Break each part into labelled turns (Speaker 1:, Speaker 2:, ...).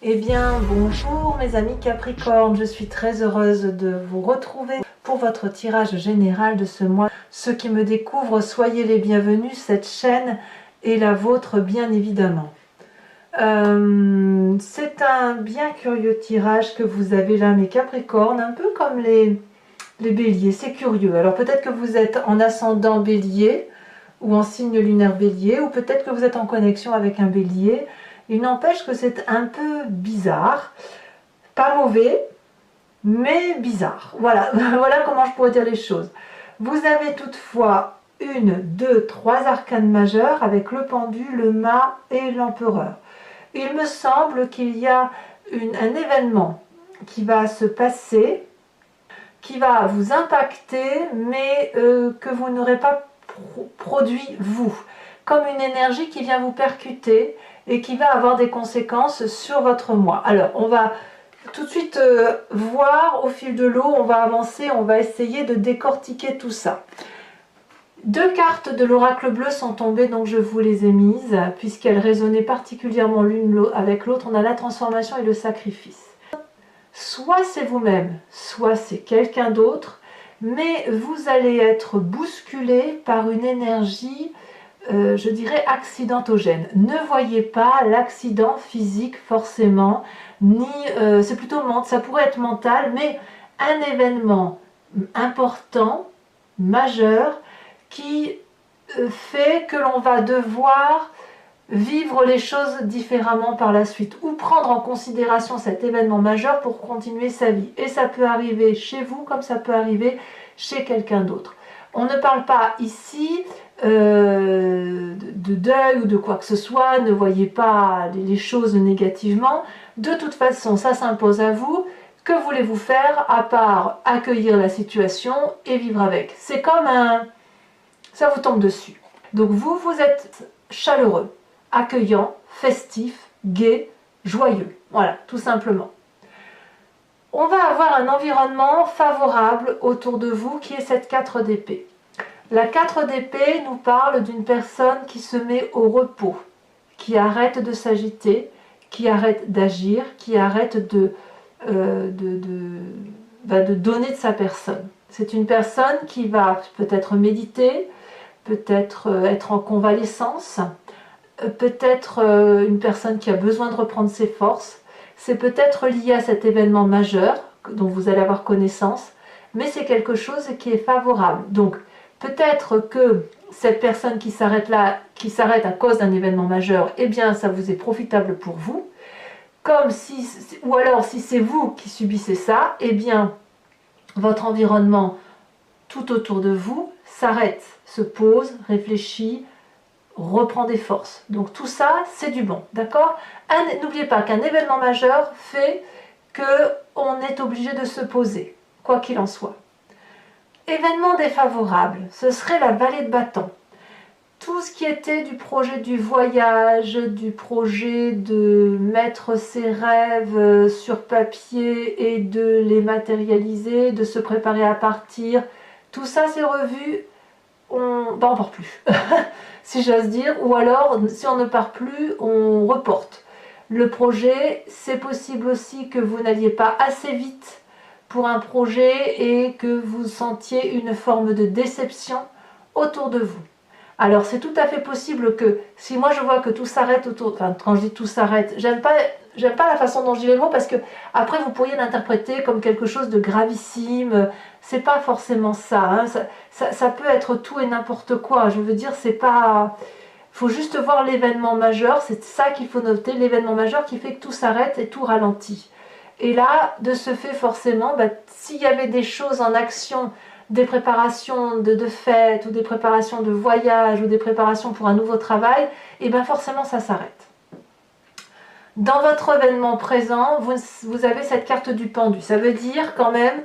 Speaker 1: Eh bien, bonjour mes amis Capricorne, je suis très heureuse de vous retrouver pour votre tirage général de ce mois. Ceux qui me découvrent, soyez les bienvenus, cette chaîne est la vôtre bien évidemment. C'est un bien curieux tirage que vous avez là mes Capricornes, un peu comme les béliers, c'est curieux. Alors peut-être que vous êtes en ascendant bélier ou en signe lunaire bélier, ou peut-être que vous êtes en connexion avec un bélier. Il n'empêche que c'est un peu bizarre, pas mauvais, mais bizarre. Voilà, voilà comment je pourrais dire les choses. Vous avez toutefois une, deux, trois arcanes majeures avec le pendu, le mât et l'empereur. Il me semble qu'il y a un événement qui va se passer, qui va vous impacter, mais que vous n'aurez pas produit vous, comme une énergie qui vient vous percuter et qui va avoir des conséquences sur votre moi. Alors, on va tout de suite voir au fil de l'eau, on va avancer, on va essayer de décortiquer tout ça. Deux cartes de l'oracle bleu sont tombées, donc je vous les ai mises, puisqu'elles résonnaient particulièrement l'une avec l'autre. On a la transformation et le sacrifice. Soit c'est vous-même, soit c'est quelqu'un d'autre, mais vous allez être bousculé par une énergie, je dirais, accidentogène. Ne voyez pas l'accident physique forcément, ni c'est plutôt ça pourrait être mental, mais un événement important, majeur, qui fait que l'on va devoir vivre les choses différemment par la suite, ou prendre en considération cet événement majeur pour continuer sa vie. Et ça peut arriver chez vous comme ça peut arriver chez quelqu'un d'autre. On ne parle pas ici de deuil ou de quoi que ce soit, ne voyez pas les choses négativement. De toute façon, ça s'impose à vous. Que voulez-vous faire à part accueillir la situation et vivre avec? C'est comme ça vous tombe dessus. Donc vous êtes chaleureux, accueillant, festif, gai, joyeux. Voilà, tout simplement. On va avoir un environnement favorable autour de vous qui est cette 4 d'épée. La 4 d'épée nous parle d'une personne qui se met au repos, qui arrête de s'agiter, qui arrête d'agir, qui arrête de donner de sa personne. C'est une personne qui va peut-être méditer, peut-être être en convalescence, peut-être une personne qui a besoin de reprendre ses forces. C'est peut-être lié à cet événement majeur dont vous allez avoir connaissance, mais c'est quelque chose qui est favorable. Donc peut-être que cette personne qui s'arrête là, qui s'arrête à cause d'un événement majeur, eh bien ça vous est profitable pour vous. Comme si, ou alors si c'est vous qui subissez ça, eh bien votre environnement tout autour de vous s'arrête, se pose, réfléchit, reprend des forces. Donc tout ça, c'est du bon, d'accord? N'oubliez pas qu'un événement majeur fait qu'on est obligé de se poser, quoi qu'il en soit. Événement défavorable, ce serait la vallée de bâton. Tout ce qui était du projet du voyage, du projet de mettre ses rêves sur papier et de les matérialiser, de se préparer à partir, tout ça c'est revu, on n'en part plus, si j'ose dire, ou alors si on ne part plus, on reporte. Le projet, c'est possible aussi que vous n'alliez pas assez vite pour un projet et que vous sentiez une forme de déception autour de vous. Alors c'est tout à fait possible que, si moi je vois que tout s'arrête autour, enfin quand je dis tout s'arrête, j'aime pas la façon dont je dis les mots parce que après vous pourriez l'interpréter comme quelque chose de gravissime, c'est pas forcément ça, hein. Ça peut être tout et n'importe quoi, je veux dire c'est pas... faut juste voir l'événement majeur, c'est ça qu'il faut noter, l'événement majeur qui fait que tout s'arrête et tout ralentit. Et là, de ce fait forcément, s'il y avait des choses en action, des préparations de fêtes ou des préparations de voyage ou des préparations pour un nouveau travail, et bien forcément ça s'arrête. Dans votre événement présent, vous avez cette carte du pendu. Ça veut dire quand même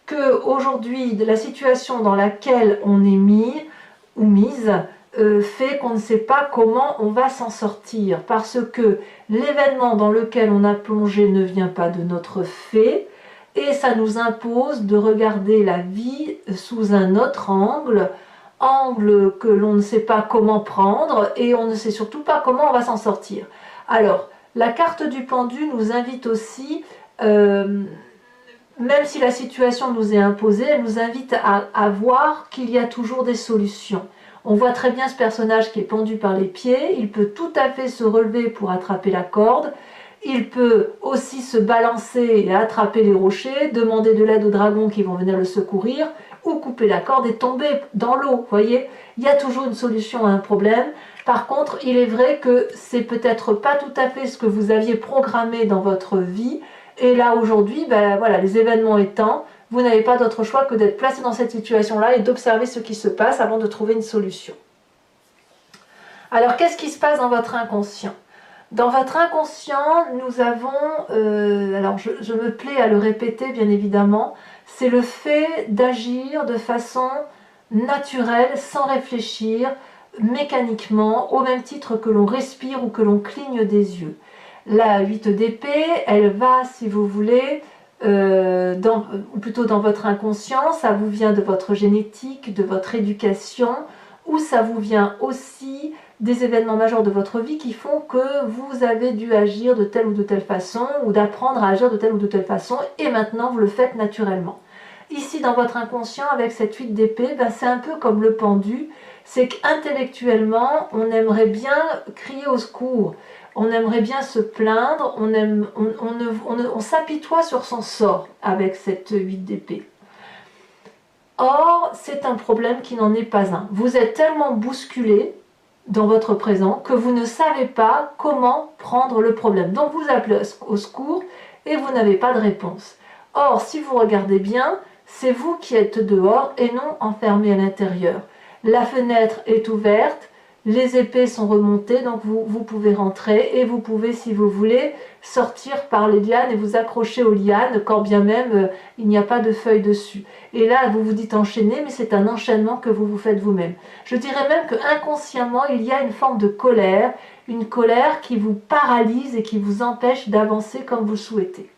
Speaker 1: qu'aujourd'hui, la situation dans laquelle on est mis ou mise fait qu'on ne sait pas comment on va s'en sortir. Parce que l'événement dans lequel on a plongé ne vient pas de notre fait, et ça nous impose de regarder la vie sous un autre angle que l'on ne sait pas comment prendre, et on ne sait surtout pas comment on va s'en sortir. Alors, La carte du pendu nous invite aussi, même si la situation nous est imposée, elle nous invite à voir qu'il y a toujours des solutions. On voit très bien ce personnage qui est pendu par les pieds, il peut tout à fait se relever pour attraper la corde, il peut aussi se balancer et attraper les rochers, demander de l'aide aux dragons qui vont venir le secourir, ou couper la corde et tomber dans l'eau. Vous voyez, il y a toujours une solution à un problème. Par contre, il est vrai que c'est peut-être pas tout à fait ce que vous aviez programmé dans votre vie. Et là, aujourd'hui, ben, voilà, les événements étant, vous n'avez pas d'autre choix que d'être placé dans cette situation-là et d'observer ce qui se passe avant de trouver une solution. Alors, qu'est-ce qui se passe dans votre inconscient? Dans votre inconscient, nous avons, alors je me plais à le répéter bien évidemment, c'est le fait d'agir de façon naturelle, sans réfléchir, mécaniquement, au même titre que l'on respire ou que l'on cligne des yeux. La 8 d'épée, elle va, si vous voulez, ou plutôt dans votre inconscient, ça vous vient de votre génétique, de votre éducation, ou ça vous vient aussi des événements majeurs de votre vie qui font que vous avez dû agir de telle ou de telle façon, ou d'apprendre à agir de telle ou de telle façon, et maintenant vous le faites naturellement. Ici, dans votre inconscient, avec cette 8 d'épée, ben, c'est un peu comme le pendu, c'est qu'intellectuellement, on aimerait bien crier au secours, on aimerait bien se plaindre, on s'apitoie sur son sort avec cette 8 d'épée. Or, c'est un problème qui n'en est pas un. Vous êtes tellement bousculé dans votre présent que vous ne savez pas comment prendre le problème. Donc vous appelez au secours et vous n'avez pas de réponse. Or, si vous regardez bien, c'est vous qui êtes dehors et non enfermé à l'intérieur. La fenêtre est ouverte, les épées sont remontées, donc vous pouvez rentrer et vous pouvez, si vous voulez, sortir par les lianes et vous accrocher aux lianes, quand bien même il n'y a pas de feuilles dessus. Et là, vous vous dites enchaîner, mais c'est un enchaînement que vous vous faites vous-même. Je dirais même que inconsciemment, il y a une forme de colère, une colère qui vous paralyse et qui vous empêche d'avancer comme vous souhaitez.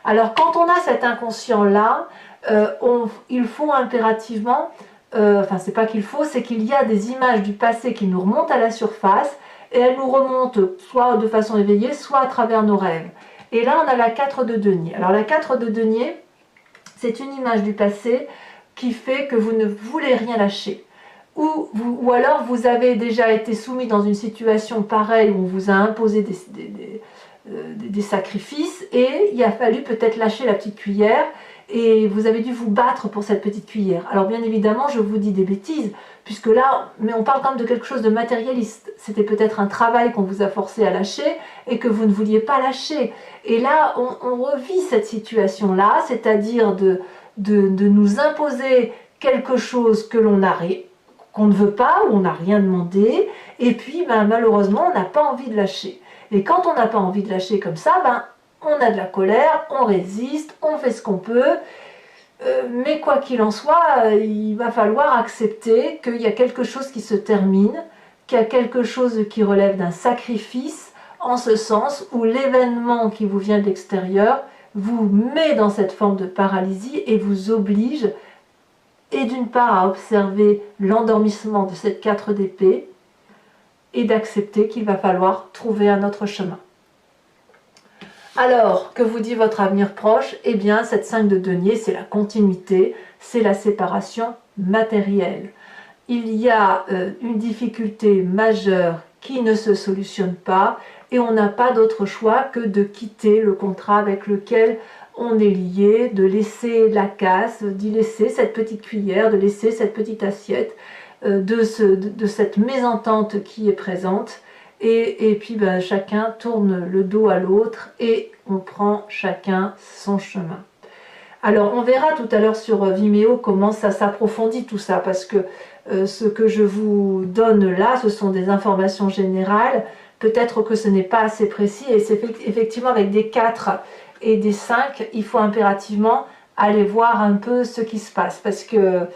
Speaker 1: Alors, quand on a cet inconscient-là, il faut impérativement... enfin, c'est pas qu'il faut, c'est qu'il y a des images du passé qui nous remontent à la surface et elles nous remontent soit de façon éveillée, soit à travers nos rêves. Et là, on a la 4 de denier. Alors, la 4 de denier, c'est une image du passé qui fait que vous ne voulez rien lâcher. Ou alors, vous avez déjà été soumis dans une situation pareille où on vous a imposé des sacrifices et il a fallu peut-être lâcher la petite cuillère et vous avez dû vous battre pour cette petite cuillère. Alors bien évidemment, je vous dis des bêtises, puisque là, mais on parle quand même de quelque chose de matérialiste. C'était peut-être un travail qu'on vous a forcé à lâcher et que vous ne vouliez pas lâcher. Et là, on revit cette situation-là, c'est-à-dire de nous imposer quelque chose que qu'on ne veut pas, ou on n'a rien demandé, et puis ben, malheureusement, on n'a pas envie de lâcher. Et quand on n'a pas envie de lâcher comme ça, ben, on a de la colère, on résiste, on fait ce qu'on peut, mais quoi qu'il en soit, il va falloir accepter qu'il y a quelque chose qui se termine, qu'il y a quelque chose qui relève d'un sacrifice, en ce sens où l'événement qui vous vient de l'extérieur vous met dans cette forme de paralysie et vous oblige, et d'une part à observer l'endormissement de cette 4 d'épée, et d'accepter qu'il va falloir trouver un autre chemin. Alors, que vous dit votre avenir proche? Eh bien, cette 5 de denier, c'est la continuité, c'est la séparation matérielle. Il y a une difficulté majeure qui ne se solutionne pas et on n'a pas d'autre choix que de quitter le contrat avec lequel on est lié, de laisser la casse, d'y laisser cette petite cuillère, de laisser cette petite assiette, de cette mésentente qui est présente. Et puis ben, chacun tourne le dos à l'autre et on prend chacun son chemin. Alors on verra tout à l'heure sur Vimeo comment ça s'approfondit tout ça, parce que ce que je vous donne là, ce sont des informations générales. Peut-être que ce n'est pas assez précis et c'est effectivement avec des 4 et des 5, il faut impérativement aller voir un peu ce qui se passe, parce que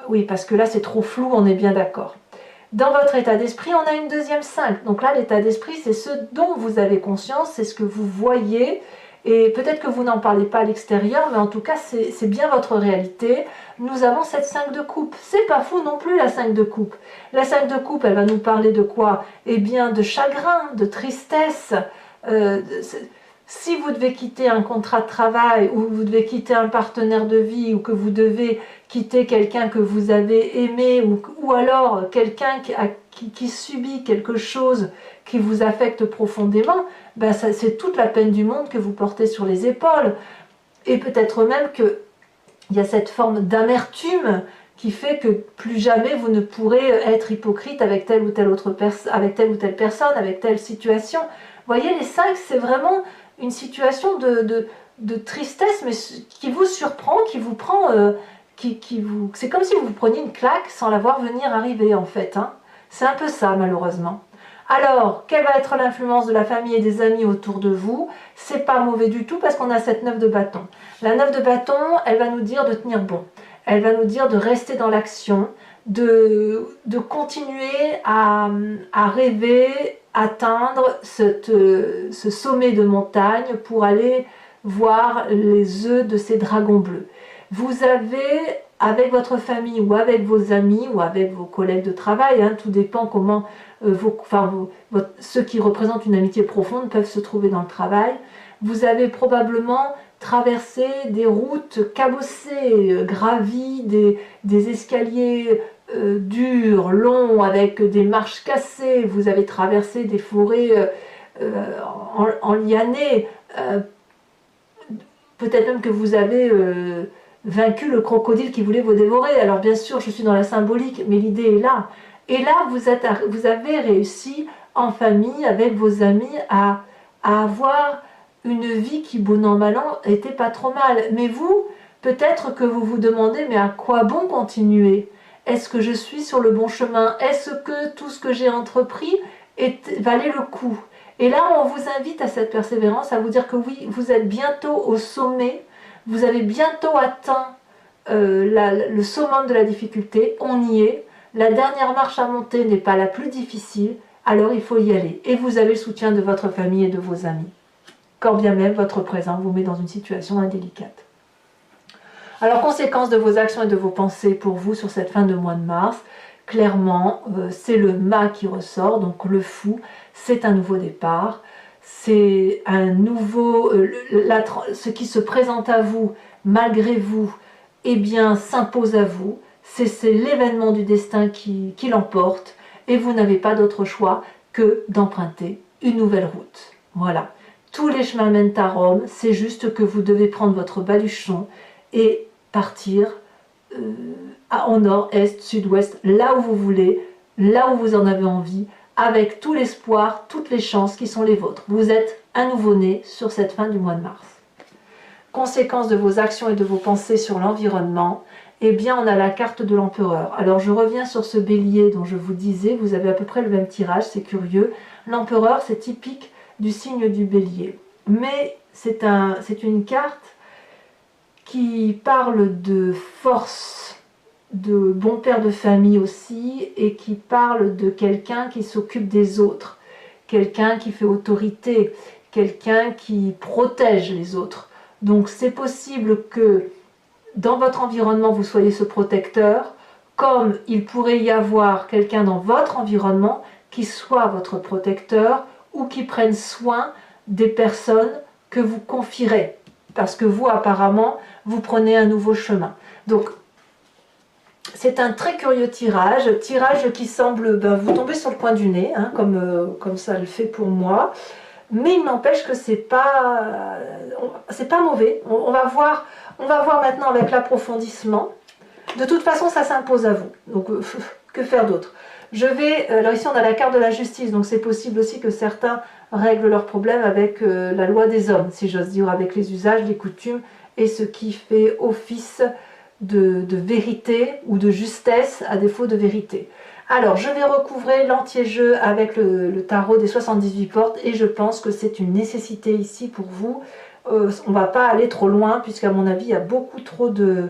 Speaker 1: oui, parce que là c'est trop flou, on est bien d'accord. Dans votre état d'esprit, on a une deuxième 5. Donc là, l'état d'esprit, c'est ce dont vous avez conscience, c'est ce que vous voyez Et peut-être que vous n'en parlez pas à l'extérieur, mais en tout cas, c'est bien votre réalité. Nous avons cette 5 de coupe. C'est pas fou non plus, la 5 de coupe. La 5 de coupe, elle va nous parler de quoi? Eh bien, de chagrin, de tristesse. Si vous devez quitter un contrat de travail, ou vous devez quitter un partenaire de vie, ou que vous devez quitter quelqu'un que vous avez aimé, ou alors quelqu'un qui subit quelque chose qui vous affecte profondément, ben c'est toute la peine du monde que vous portez sur les épaules. Et peut-être même qu'il y a cette forme d'amertume qui fait que plus jamais vous ne pourrez être hypocrite avec telle ou telle autre personne, avec telle ou telle personne, avec telle situation. Vous voyez, les 5, c'est vraiment une situation de tristesse, mais qui vous surprend, qui vous prend, c'est comme si vous preniez une claque sans la voir venir arriver en fait. Hein. C'est un peu ça malheureusement. Alors, quelle va être l'influence de la famille et des amis autour de vous? C'est pas mauvais du tout parce qu'on a cette 9 de bâton. La 9 de bâton, elle va nous dire de tenir bon. Elle va nous dire de rester dans l'action, de continuer à rêver, atteindre ce sommet de montagne pour aller voir les œufs de ces dragons bleus. Vous avez, avec votre famille ou avec vos amis ou avec vos collègues de travail, hein, tout dépend comment ceux qui représentent une amitié profonde peuvent se trouver dans le travail, vous avez probablement traversé des routes cabossées, gravi des escaliers durs, longs, avec des marches cassées, vous avez traversé des forêts enlianées, peut-être même que vous avez vaincu le crocodile qui voulait vous dévorer. Alors bien sûr, je suis dans la symbolique, mais l'idée est là. Et là, vous avez réussi en famille, avec vos amis, à avoir une vie qui, bon an, mal an, était pas trop mal. Mais vous, peut-être que vous vous demandez, mais à quoi bon continuer? Est-ce que je suis sur le bon chemin? Est-ce que tout ce que j'ai entrepris valait le coup? Et là, on vous invite à cette persévérance, à vous dire que oui, vous êtes bientôt au sommet, vous avez bientôt atteint le summum de la difficulté, on y est. La dernière marche à monter n'est pas la plus difficile, alors il faut y aller. Et vous avez le soutien de votre famille et de vos amis, quand bien même votre présent vous met dans une situation indélicate. Alors, conséquence de vos actions et de vos pensées pour vous sur cette fin de mois de mars, clairement, c'est le mât qui ressort, donc le fou, c'est un nouveau départ, c'est un nouveau... ce qui se présente à vous, malgré vous, eh bien, s'impose à vous. C'est l'événement du destin qui l'emporte et vous n'avez pas d'autre choix que d'emprunter une nouvelle route. Voilà. Tous les chemins mènent à Rome, c'est juste que vous devez prendre votre baluchon et partir en nord, est, sud-ouest, là où vous voulez, là où vous en avez envie, avec tout l'espoir, toutes les chances qui sont les vôtres. Vous êtes un nouveau-né sur cette fin du mois de mars. Conséquence de vos actions et de vos pensées sur l'environnement, eh bien on a la carte de l'empereur. Alors je reviens sur ce bélier dont je vous disais, vous avez à peu près le même tirage, c'est curieux. L'empereur, c'est typique du signe du bélier. Mais c'est une carte qui parle de force, de bon père de famille aussi, et qui parle de quelqu'un qui s'occupe des autres, quelqu'un qui fait autorité, quelqu'un qui protège les autres. Donc c'est possible que dans votre environnement vous soyez ce protecteur, comme il pourrait y avoir quelqu'un dans votre environnement qui soit votre protecteur ou qui prenne soin des personnes que vous confierez. Parce que vous, apparemment, vous prenez un nouveau chemin. Donc, c'est un très curieux tirage qui semble vous tomber sur le coin du nez, hein, comme ça le fait pour moi. Mais il n'empêche que c'est pas mauvais. On va voir maintenant avec l'approfondissement. De toute façon, ça s'impose à vous. Donc, que faire d'autre? Alors ici, on a la carte de la justice, donc c'est possible aussi que certains règlent leurs problèmes avec la loi des hommes, si j'ose dire, avec les usages, les coutumes et ce qui fait office de vérité ou de justesse à défaut de vérité. Alors, je vais recouvrer l'entier-jeu avec le tarot des 78 portes et je pense que c'est une nécessité ici pour vous. On ne va pas aller trop loin puisqu'à mon avis, il y a beaucoup trop de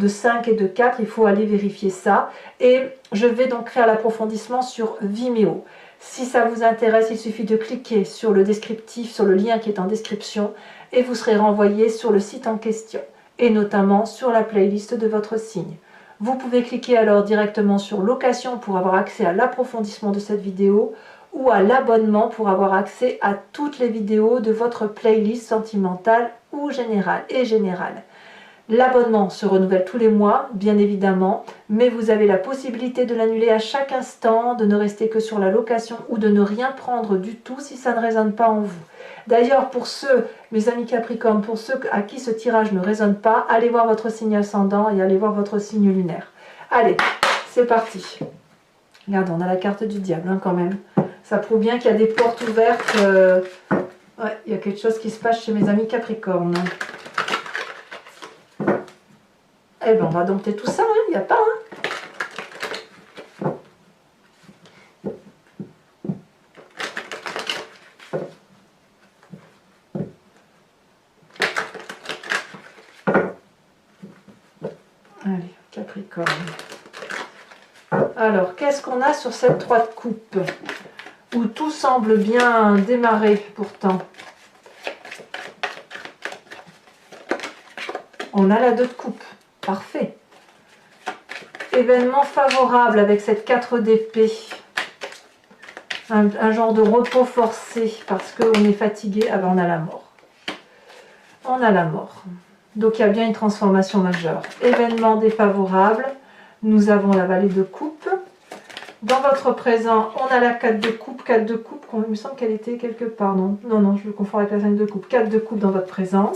Speaker 1: 5 et de 4, il faut aller vérifier ça. Et je vais donc faire l'approfondissement sur Vimeo. Si ça vous intéresse, il suffit de cliquer sur le descriptif, sur le lien qui est en description, et vous serez renvoyé sur le site en question, et notamment sur la playlist de votre signe. Vous pouvez cliquer alors directement sur location pour avoir accès à l'approfondissement de cette vidéo, ou à l'abonnement pour avoir accès à toutes les vidéos de votre playlist sentimentale ou générale. L'abonnement se renouvelle tous les mois, bien évidemment, mais vous avez la possibilité de l'annuler à chaque instant, de ne rester que sur la location ou de ne rien prendre du tout si ça ne résonne pas en vous. D'ailleurs, pour ceux, mes amis Capricorne, pour ceux à qui ce tirage ne résonne pas, allez voir votre signe ascendant et allez voir votre signe lunaire. Allez, c'est parti. Regardez, on a la carte du diable hein, quand même. Ça prouve bien qu'il y a des portes ouvertes. Ouais, il y a quelque chose qui se passe chez mes amis Capricorne. Eh bien, on va dompter tout ça, il n'y a pas. Allez, Capricorne. Alors, qu'est-ce qu'on a sur cette 3 de coupe où tout semble bien démarrer pourtant. On a la 2 de coupe. Parfait. Événement favorable avec cette 4 d'épée. Un genre de repos forcé parce qu'on est fatigué. Ah ben on a la mort. On a la mort. Donc il y a bien une transformation majeure. Événement défavorable. Nous avons la vallée de coupe. Dans votre présent, on a la 4 de coupe. 4 de coupe, il me semble qu'elle était quelque part. Non, non, je le confonds avec la 5 de coupe. 4 de coupe dans votre présent.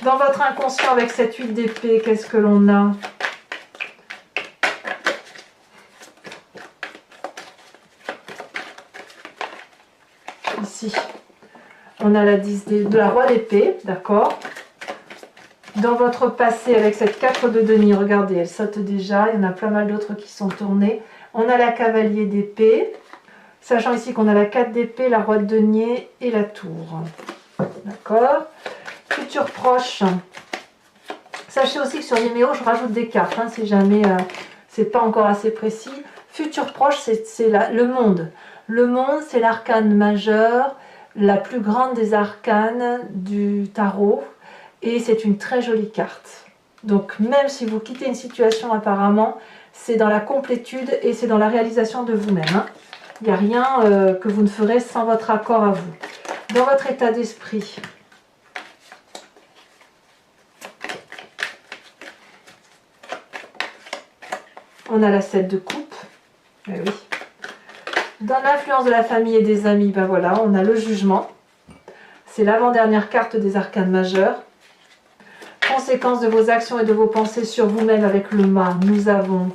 Speaker 1: Dans votre inconscient avec cette 8 d'épée, qu'est-ce que l'on a? Ici, on a la 10 de la roi d'épée, d'accord. Dans votre passé, avec cette 4 de denier, regardez, elle saute déjà. Il y en a pas mal d'autres qui sont tournés. On a la cavalier d'épée, sachant ici qu'on a la 4 d'épée, la roi de denier et la tour. D'accord. Futur proche. Sachez aussi que sur Vimeo, je rajoute des cartes, hein, si jamais c'est pas encore assez précis. Futur proche, c'est le monde. Le monde, c'est l'arcane majeur, la plus grande des arcanes du tarot. Et c'est une très jolie carte. Donc même si vous quittez une situation apparemment, c'est dans la complétude et c'est dans la réalisation de vous-même. Hein. Il n'y a rien que vous ne ferez sans votre accord à vous. Dans votre état d'esprit, on a la 7 de coupe. Eh oui. Dans l'influence de la famille et des amis, ben voilà, on a le jugement. C'est l'avant-dernière carte des arcanes majeures. Conséquences de vos actions et de vos pensées sur vous-même avec le mât, nous avons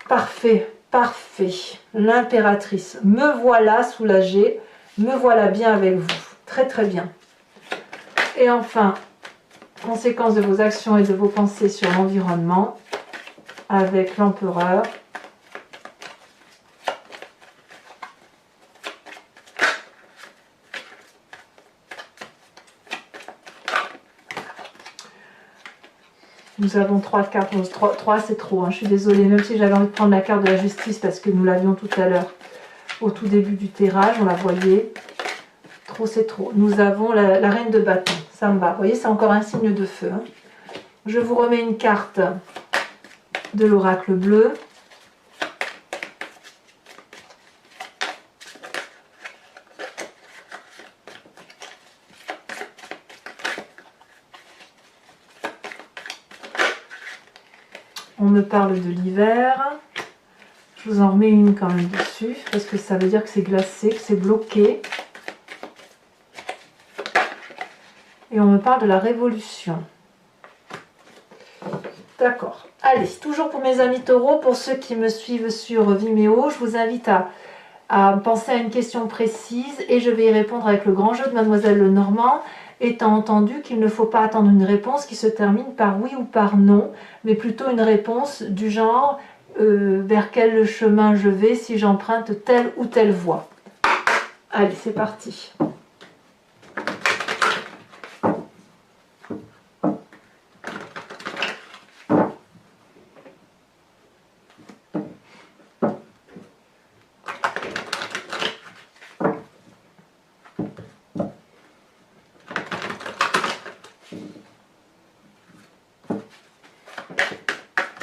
Speaker 1: parfait, parfait, l'impératrice. Me voilà soulagée, me voilà bien avec vous. Très très bien. Et enfin, conséquences de vos actions et de vos pensées sur l'environnement avec l'empereur. Nous avons 3 cartes, 3 c'est trop, hein. Je suis désolée, même si j'avais envie de prendre la carte de la justice parce que nous l'avions tout à l'heure au tout début du tirage, on la voyait. Trop c'est trop. Nous avons la reine de bâton, ça me va. Vous voyez, c'est encore un signe de feu. Hein. Je vous remets une carte de l'oracle bleu. On me parle de l'hiver. Je vous en remets une quand même dessus, parce que ça veut dire que c'est glacé, que c'est bloqué. Et on me parle de la révolution. D'accord. Allez, toujours pour mes amis taureaux, pour ceux qui me suivent sur Vimeo, je vous invite à penser à une question précise et je vais y répondre avec le grand jeu de Mademoiselle Lenormand, étant entendu qu'il ne faut pas attendre une réponse qui se termine par oui ou par non, mais plutôt une réponse du genre vers quel chemin je vais si j'emprunte telle ou telle voie. Allez, c'est parti.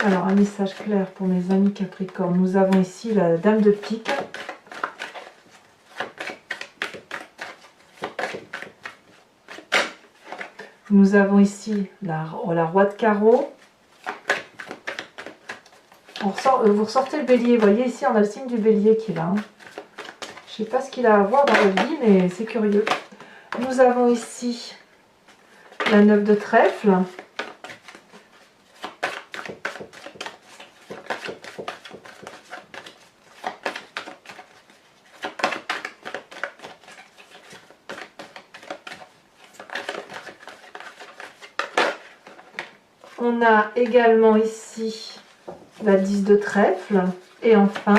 Speaker 1: Alors, un message clair pour mes amis Capricorne. Nous avons ici la Dame de pique. Nous avons ici la Roi de carreau. Vous ressortez le bélier. Vous voyez ici, on a le signe du bélier qui est là. Je ne sais pas ce qu'il a à voir dans la vie, mais c'est curieux. Nous avons ici la 9 de trèfle. On a également ici la 10 de trèfle. Et enfin,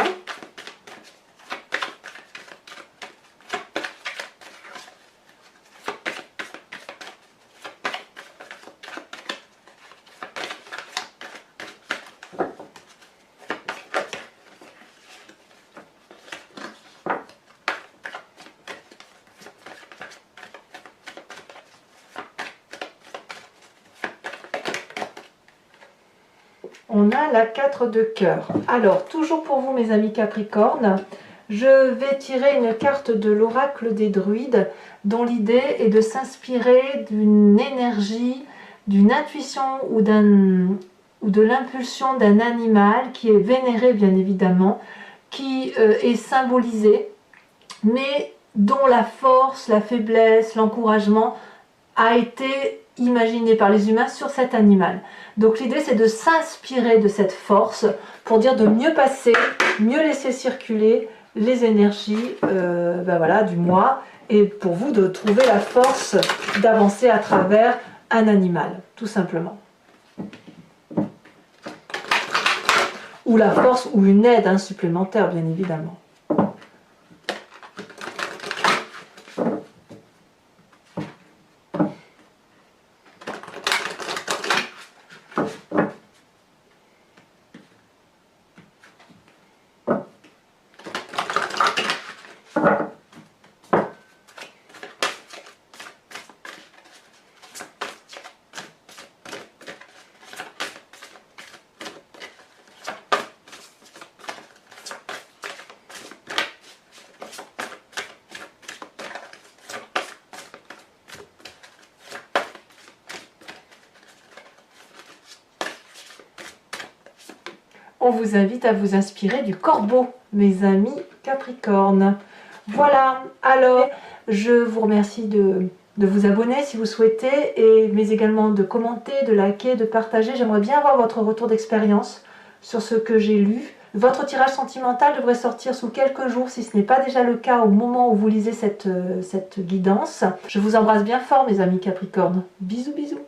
Speaker 1: on a la 4 de cœur. Alors, toujours pour vous mes amis Capricorne, je vais tirer une carte de l'oracle des druides dont l'idée est de s'inspirer d'une énergie, d'une intuition ou de l'impulsion d'un animal qui est vénéré bien évidemment, qui est symbolisé, mais dont la force, la faiblesse, l'encouragement a été imaginé par les humains sur cet animal. Donc l'idée c'est de s'inspirer de cette force pour dire de mieux passer, mieux laisser circuler les énergies voilà, du mois, et pour vous de trouver la force d'avancer à travers un animal, tout simplement. Ou la force ou une aide supplémentaire bien évidemment. On vous invite à vous inspirer du corbeau, mes amis Capricorne. Voilà, alors je vous remercie de vous abonner si vous souhaitez, mais également de commenter, de liker, de partager. J'aimerais bien avoir votre retour d'expérience sur ce que j'ai lu. Votre tirage sentimental devrait sortir sous quelques jours, si ce n'est pas déjà le cas au moment où vous lisez cette guidance. Je vous embrasse bien fort, mes amis Capricorne. Bisous, bisous.